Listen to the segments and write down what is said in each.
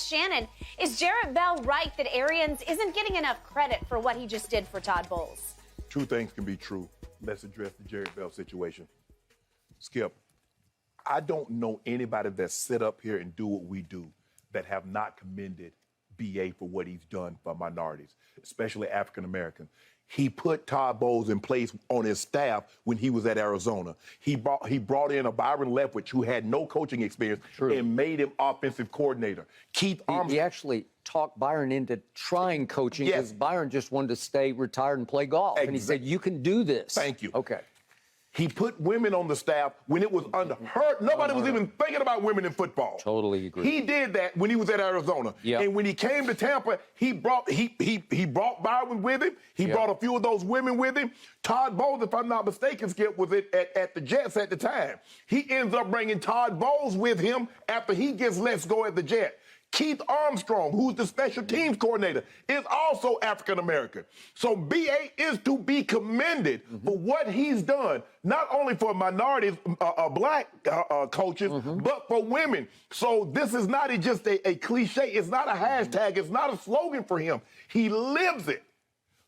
Shannon, is Jarrett Bell right that Arians isn't getting enough credit for what he just did for Todd Bowles? Two things can be true. Let's address the Jarrett Bell situation. Skip, I don't know anybody that sit up here and do what we do that have not commended BA for what he's done for minorities, especially African Americans. He put Todd Bowles in place on his staff when he was at Arizona. He brought in a Byron Leftwich who had no coaching experience and made him offensive coordinator. Keith Armstrong. He actually talked Byron into trying coaching because Byron just wanted to stay retired and play golf. And he said, you can do this. Thank you. Okay. He put women on the staff when it was unheard. Nobody was even thinking about women in football. Totally agree. He did that when he was at Arizona. Yep. And when he came to Tampa, he brought Byron with him. He brought a few of those women with him. Todd Bowles, if I'm not mistaken, Skip, was at the Jets at the time. He ends up bringing Todd Bowles with him after he gets let go at the Jets. Keith Armstrong, who's the special teams coordinator, is also African-American. So B.A. is to be commended for what he's done, not only for minorities, black coaches, but for women. So this is not just a cliche. It's not a hashtag. It's not a slogan for him. He lives it.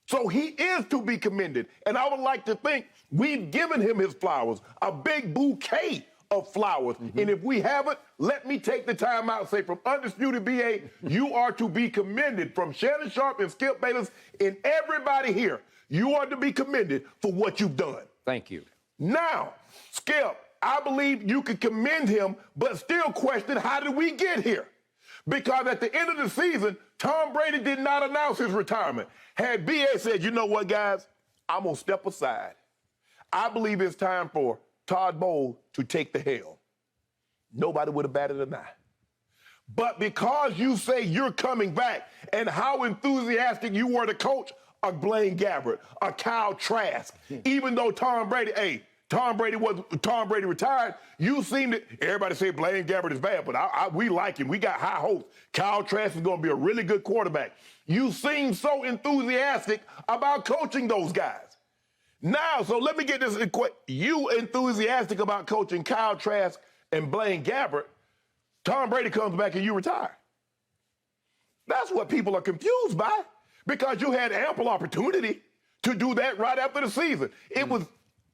So he is to be commended. And I would like to think we've given him his flowers, a big bouquet of flowers. And if we haven't, let me take the time out and say from Undisputed BA, you are to be commended. From Shannon Sharpe and Skip Bayless and everybody here, you are to be commended for what you've done. Thank you. Now, Skip, I believe you can commend him, but still question how did we get here? Because at the end of the season, Tom Brady did not announce his retirement. Had BA said, you know what, guys, I'm going to step aside. I believe it's time for Todd Bowles to take the helm. Nobody would have batted an eye. But because you say you're coming back and how enthusiastic you were to coach a Blaine Gabbert, a Kyle Trask, even though Tom Brady retired, you seem to, everybody say Blaine Gabbert is bad, but we like him. We got high hopes. Kyle Trask is going to be a really good quarterback. You seem so enthusiastic about coaching those guys. Now, so let me get this. You enthusiastic about coaching Kyle Trask and Blaine Gabbert, Tom Brady comes back and you retire. That's what people are confused by because you had ample opportunity to do that right after the season. It was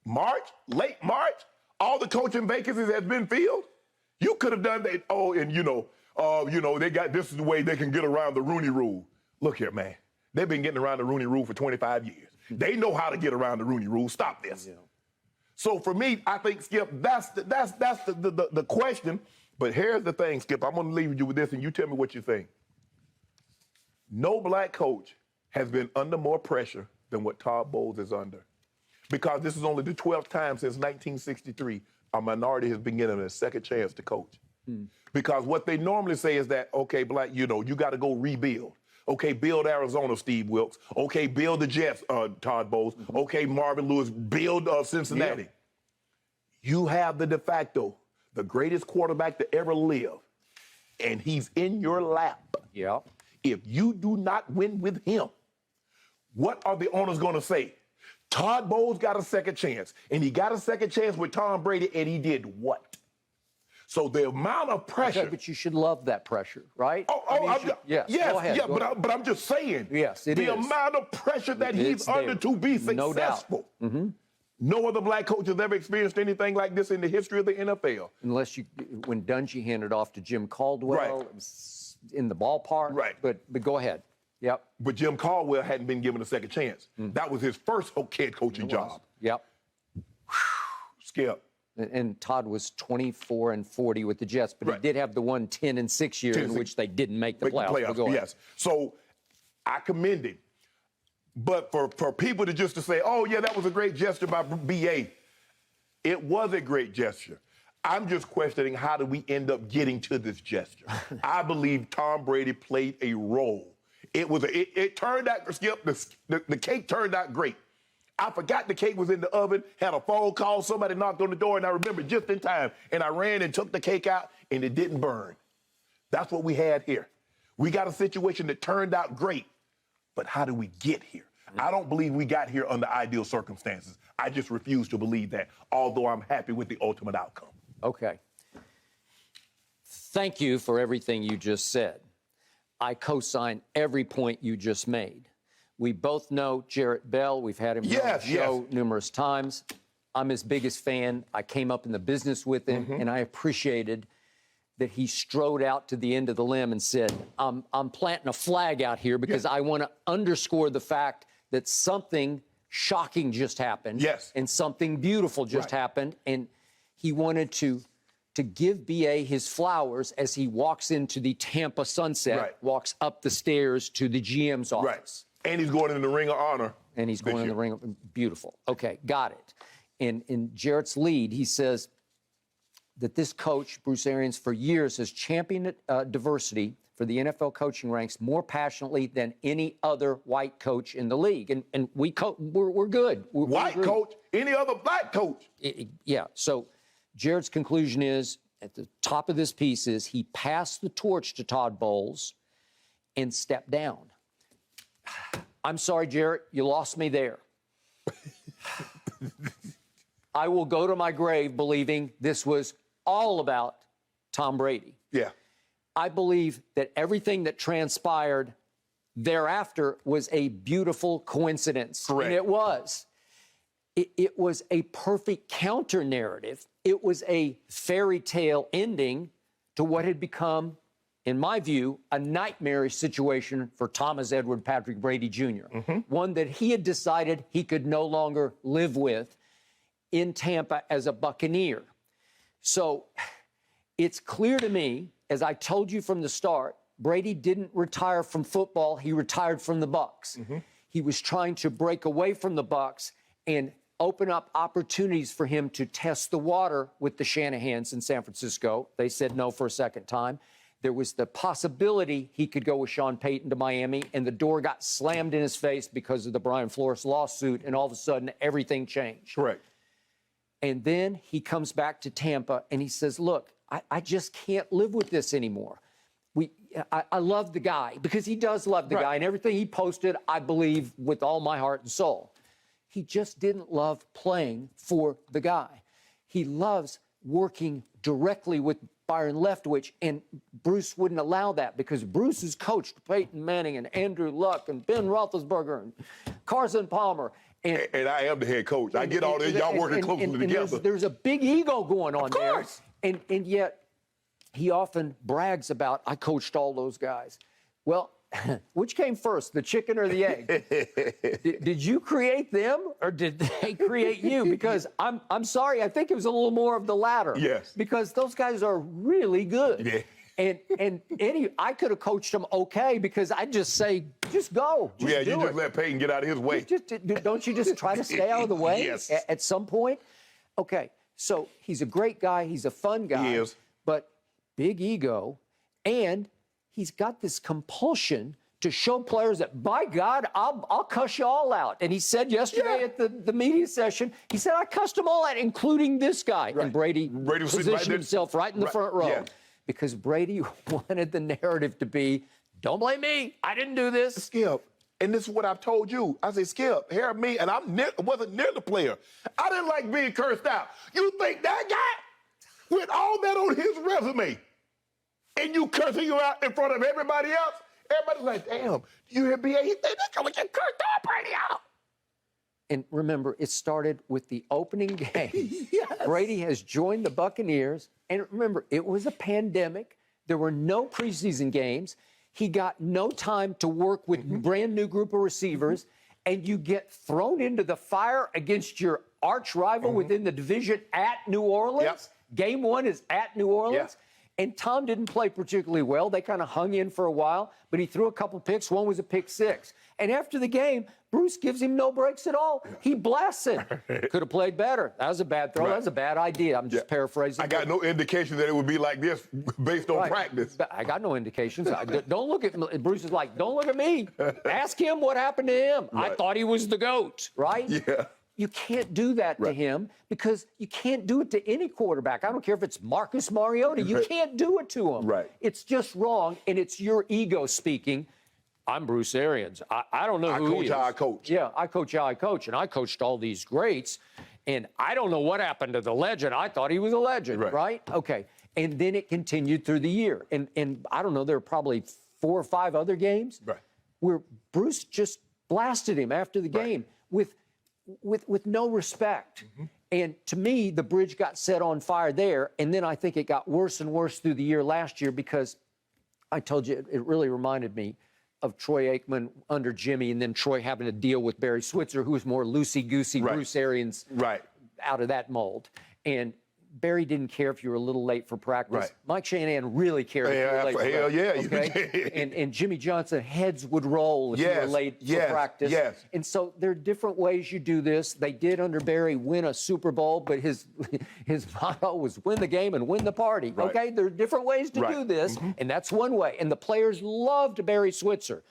March, late March, all the coaching vacancies has been filled. You could have done that. Oh, and they got, this is the way they can get around the Rooney Rule. Look here, man. They've been getting around the Rooney Rule for 25 years. They know how to get around the Rooney Rule. Stop this. Yeah. So for me, I think, Skip, that's the question. But here's the thing, Skip. I'm going to leave you with this, and you tell me what you think. No black coach has been under more pressure than what Todd Bowles is under. Because this is only the 12th time since 1963 a minority has been given a second chance to coach. Because what they normally say is that, okay, black, you got to go rebuild. Okay, build Arizona, Steve Wilkes. Okay, build the Jets, Todd Bowles. Okay, Marvin Lewis, build Cincinnati. Yeah. You have the de facto, the greatest quarterback to ever live, and he's in your lap. Yeah. If you do not win with him, what are the owners going to say? Todd Bowles got a second chance, and he got a second chance with Tom Brady, and he did what? So the amount of pressure. Okay, but you should love that pressure, right? Yes, but I'm just saying. Yes, it is. The amount of pressure that he's under to be successful. No doubt. No other black coach has ever experienced anything like this in the history of the NFL. Unless when Dungy handed off to Jim Caldwell, it was in the ballpark. Right. But go ahead. Yep. But Jim Caldwell hadn't been given a second chance. That was his first head coaching job. Yep. Skip. And Todd was 24-40 with the Jets, but he did have the 10-6 year in which they didn't make the playoffs. Yes. So I commend him. But for people to say, oh, yeah, that was a great gesture by BA, it was a great gesture. I'm just questioning how did we end up getting to this gesture. I believe Tom Brady played a role. It turned out, Skip, the cake turned out great. I forgot the cake was in the oven, had a phone call, somebody knocked on the door, and I remember just in time. And I ran and took the cake out, and it didn't burn. That's what we had here. We got a situation that turned out great, but how did we get here? I don't believe we got here under ideal circumstances. I just refuse to believe that, although I'm happy with the ultimate outcome. Okay. Thank you for everything you just said. I co-sign every point you just made. We both know Jarrett Bell. We've had him on the show numerous times. I'm his biggest fan. I came up in the business with him, and I appreciated that he strode out to the end of the limb and said, I'm planting a flag out here because I want to underscore the fact that something shocking just happened. And something beautiful just happened. And he wanted to give B.A. his flowers as he walks into the Tampa sunset, walks up the stairs to the GM's office. And he's going in the Ring of Honor. And he's going in the Ring of... Beautiful. Okay, got it. And in Jarrett's lead, he says that this coach, Bruce Arians, for years has championed diversity for the NFL coaching ranks more passionately than any other white coach in the league. And we're good. White coach? Any other black coach? Yeah. So Jarrett's conclusion is, at the top of this piece is, he passed the torch to Todd Bowles and stepped down. I'm sorry, Jarrett, you lost me there. I will go to my grave believing this was all about Tom Brady. Yeah. I believe that everything that transpired thereafter was a beautiful coincidence. Correct. And it was. It was a perfect counter-narrative. It was a fairy tale ending to what had become, in my view, a nightmarish situation for Thomas Edward Patrick Brady Jr., one that he had decided he could no longer live with in Tampa as a Buccaneer. So it's clear to me, as I told you from the start, Brady didn't retire from football. He retired from the Bucs. He was trying to break away from the Bucs and open up opportunities for him to test the water with the Shanahans in San Francisco. They said no for a second time. There was the possibility he could go with Sean Payton to Miami, and the door got slammed in his face because of the Brian Flores lawsuit, and all of a sudden everything changed. Correct. And then he comes back to Tampa and he says, look, I just can't live with this anymore. I love the guy, because he does love the guy, and everything he posted, I believe with all my heart and soul. He just didn't love playing for the guy. He loves working directly with Byron Leftwich, and Bruce wouldn't allow that, because Bruce has coached Peyton Manning and Andrew Luck and Ben Roethlisberger and Carson Palmer. And I am the head coach. I get all this. Y'all working closely together. There's a big ego going on there. Of course. And yet he often brags about, I coached all those guys. Well, which came first, the chicken or the egg? Did you create them, or did they create you? Because I'm sorry, I think it was a little more of the latter. Yes. Because those guys are really good. Yeah. And I could have coached them okay, because I'd just say, just go. You just let Peyton get out of his way. Don't you just try to stay out of the way Yes. at some point? Okay, so he's a great guy. He's a fun guy. He is. But big ego, and he's got this compulsion to show players that, by God, I'll cuss you all out. And he said yesterday at the media session, he said, I cussed them all out, including this guy. Right. And Brady positioned himself right in the front row. Yeah. Because Brady wanted the narrative to be, don't blame me, I didn't do this. Skip, and this is what I've told you. I say, Skip, hear me, and I wasn't near the player. I didn't like being cursed out. You think that guy, with all that on his resume, and you cursing you out in front of everybody else, everybody's like, damn, you hear B.A.? He think they're going to get cursed out, Brady out. And remember, it started with the opening game. Yes. Brady has joined the Buccaneers. And remember, it was a pandemic. There were no preseason games. He got no time to work with brand new group of receivers. And you get thrown into the fire against your arch rival within the division at New Orleans. Yep. Game one is at New Orleans. And Tom didn't play particularly well. They kind of hung in for a while, but he threw a couple picks. One was a pick six. And after the game, Bruce gives him no breaks at all. He blasts him. Could have played better. That was a bad throw. That was a bad idea. I'm just paraphrasing. I got no indication that it would be like this based on practice. I got no indications. Don't look at me. Bruce is like, don't look at me. Ask him what happened to him. I thought he was the GOAT, right? Yeah. You can't do that to him, because you can't do it to any quarterback. I don't care if it's Marcus Mariota. You can't do it to him. Right. It's just wrong, and it's your ego speaking. I'm Bruce Arians. I don't know who he is. I coach how I coach. Yeah, I coach how I coach, and I coached all these greats, and I don't know what happened to the legend. I thought he was a legend, right? Okay. And then it continued through the year. And I don't know, there were probably 4 or 5 other games where Bruce just blasted him after the game with no respect. And to me, the bridge got set on fire there. And then I think it got worse and worse through the year last year because I told you it really reminded me of Troy Aikman under Jimmy and then Troy having to deal with Barry Switzer, who was more loosey-goosey, Bruce Arians out of that mold. And Barry didn't care if you were a little late for practice. Mike Shanahan really cared if you were late for practice. Okay? and Jimmy Johnson, heads would roll if you were late for practice. And so there are different ways you do this. They did under Barry win a Super Bowl, but his motto was win the game and win the party. Okay? There are different ways to do this, and that's one way. And the players loved Barry Switzer.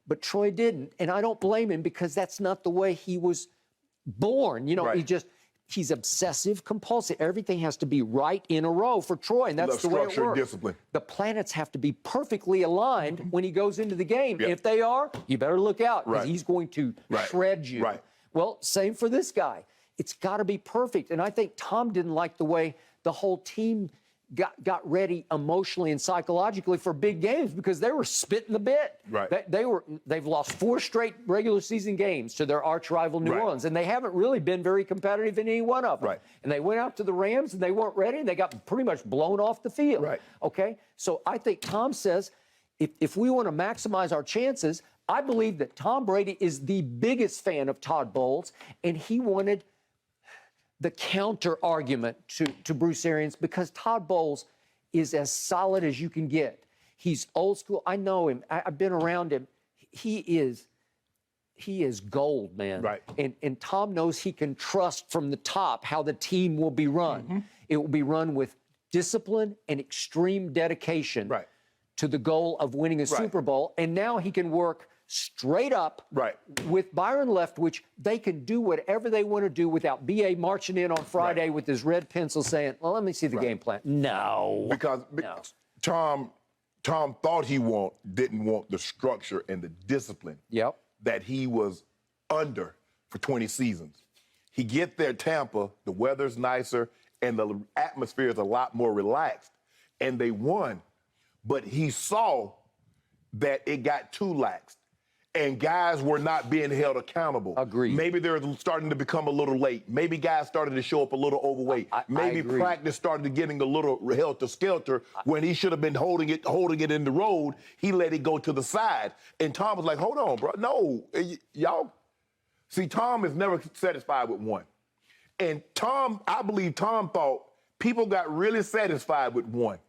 But Troy didn't, and I don't blame him because that's not the way he was born. You know, he's obsessive compulsive. Everything has to be right in a row for Troy, and that's the way it works. Discipline. The planets have to be perfectly aligned when he goes into the game. If they are, you better look out because he's going to shred you. Well, same for this guy. It's got to be perfect, and I think Tom didn't like the way the whole team got ready emotionally and psychologically for big games because they were spitting the bit. They've lost 4 straight regular season games to their arch rival New Orleans, and they haven't really been very competitive in any one of them. And they went out to the Rams and they weren't ready, and they got pretty much blown off the field. Okay, so I think Tom says if we want to maximize our chances, I believe that Tom Brady is the biggest fan of Todd Bowles, and he wanted the counter argument to Bruce Arians because Todd Bowles is as solid as you can get. He's old school. I know him. I've been around him. He is gold, man. And Tom knows he can trust from the top how the team will be run. It will be run with discipline and extreme dedication to the goal of winning a Super Bowl. And now he can work straight up with Byron Leftwich. They can do whatever they want to do without B.A. marching in on Friday with his red pencil saying, well, let me see the game plan. Because Tom thought he didn't want the structure and the discipline that he was under for 20 seasons. He get there, Tampa, the weather's nicer, and the atmosphere is a lot more relaxed. And they won. But he saw that it got too lax. And guys were not being held accountable. Agreed. Maybe they're starting to become a little late. Maybe guys started to show up a little overweight. Maybe practice started getting a little helter-skelter when he should have been holding it in the road. He let it go to the side. And Tom was like, hold on, bro. No, y'all. See, Tom is never satisfied with one. And I believe Tom thought people got really satisfied with one.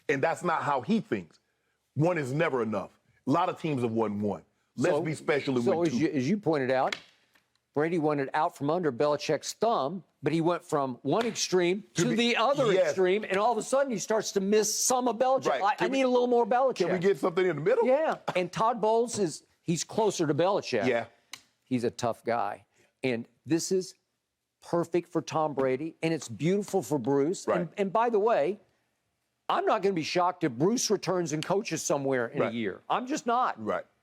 And that's not how he thinks. One is never enough. A lot of teams have won one. Let's be special and win 2. As you pointed out, Brady wanted out from under Belichick's thumb, but he went from one extreme to the other extreme, and all of a sudden he starts to miss some of Belichick. I need a little more Belichick. Can we get something in the middle? Yeah, and Todd Bowles he's closer to Belichick. Yeah. He's a tough guy. And this is perfect for Tom Brady, and it's beautiful for Bruce. And by the way, I'm not going to be shocked if Bruce returns and coaches somewhere in a year. I'm just not.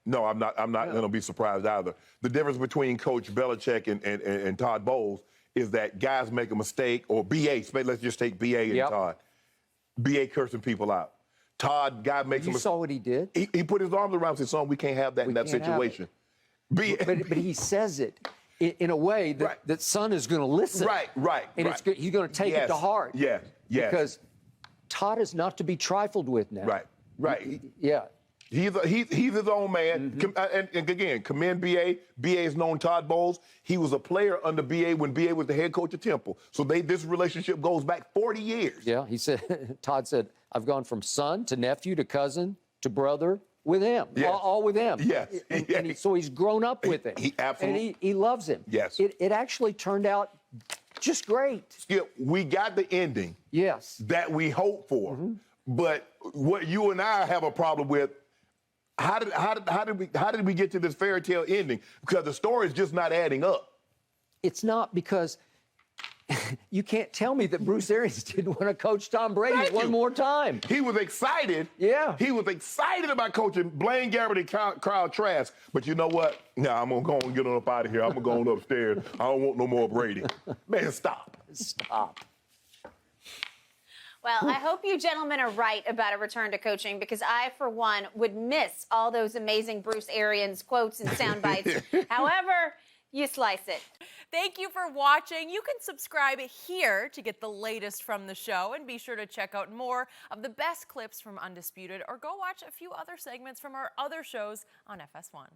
No, I'm not going to be surprised either. The difference between Coach Belichick and Todd Bowles is that guys make a mistake, or B.A., let's just take B.A. and Todd. B.A. cursing people out. Todd, guy makes a mistake. You saw what he did? He put his arms around and said, son, we can't have that in that situation. But he says it in a way that son is going to listen. And he's going to take it to heart. Because Todd is not to be trifled with now. He's his own man. And again, commend B.A. B.A.'s known Todd Bowles. He was a player under B.A. when B.A. was the head coach of Temple. So this relationship goes back 40 years. Yeah, Todd said, I've gone from son to nephew to cousin to brother with him, all with him. So he's grown up with him. He absolutely. And he loves him. It actually turned out just great. Skip, we got the ending that we hoped for. But what you and I have a problem with, how did we get to this fairy tale ending? Because the story is just not adding up. It's not, because you can't tell me that Bruce Arians didn't want to coach Tom Brady one more time. He was excited. He was excited about coaching Blaine Gabbert and Kyle Trask. But you know what? Nah, I'm going to go and get on up out of here. I'm going to go on upstairs. I don't want no more Brady. Man, stop. Stop. Well, I hope you gentlemen are right about a return to coaching, because I, for one, would miss all those amazing Bruce Arians quotes and sound bites. However you slice it. Thank you for watching. You can subscribe here to get the latest from the show, and be sure to check out more of the best clips from Undisputed, or go watch a few other segments from our other shows on FS1.